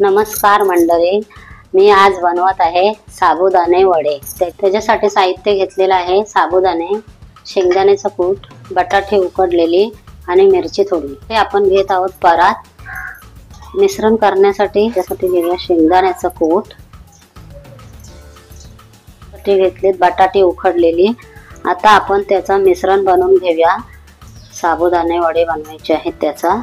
नमस्कार मंडळी, मी आज बनवत आहे साबुदाणे वडे। त्याच्यासाठी साहित्य घेतलेले आहे साबुदाणे, शेंगदाण्याचं कूट, बटाटे उकडलेले आणि मिरची थोडी। हे आपण घेत आहोत परात। मिश्रण करण्यासाठी त्यासाठी घेऊया शेंगदाण्याचं कूट, घेतले बटाटे उकडलेली। आता आपण त्याचा मिश्रण बनवून घेऊया। साबुदाणे वडे बनवायचे आहेत त्याचा।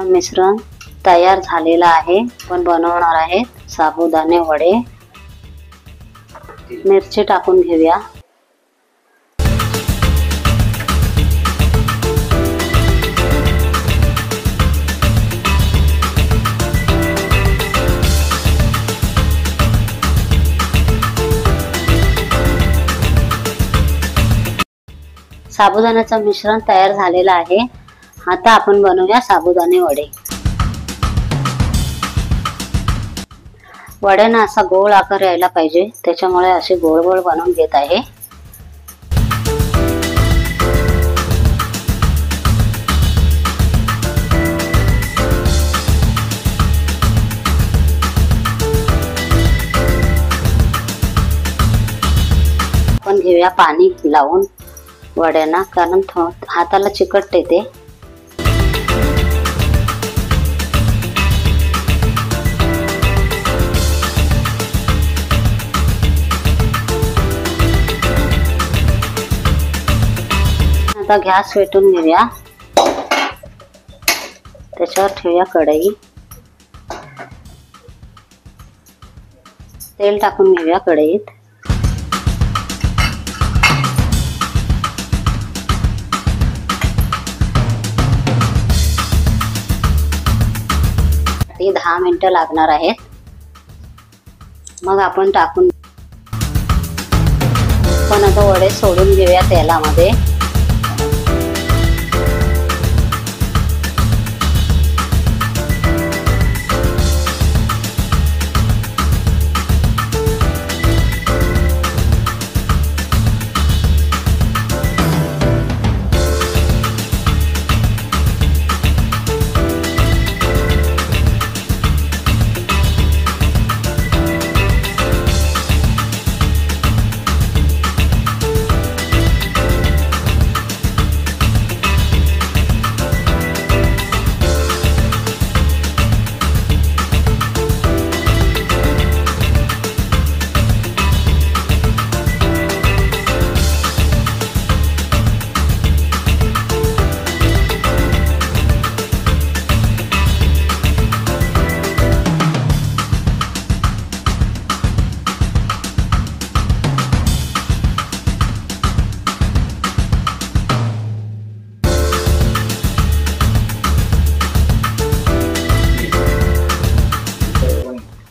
मिश्रण तयार झालेला आहे। पण बनवणार आहेत साबुदाणे वडे। मिरची टाकून घेऊया। साबुदाण्याचं मिश्रण तयार झालेलं आहे। आता आपण बनवूया साबुदाणे वडे। वड्यांना असा गोल आकार यायला पाहिजे, त्याच्यामुळे असे गोल गोल बनवून घेत आहे। आपण घेऊया पाणी लावून वड्यांना, कारण हाताला चिकटते ते। आता गॅस पेटवून घेऊया। त्याच्यावर ठेवूया कढई। तेल टाकून घेऊया कढईत। ती 10 मिनिटं लागणार आहेत। मग आपण टाकून पण आता वडे सोडून घेऊया तेलामध्ये।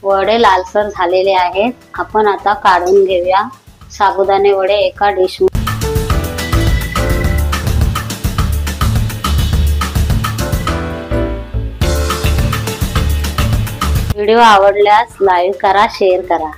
वडे लालसर झालेले आहेत। आपण आता काढून घेऊया साबुदाणे वडे एका डिश मध्ये। व्हिडिओ आवडल्यास लाईक करा, शेअर करा।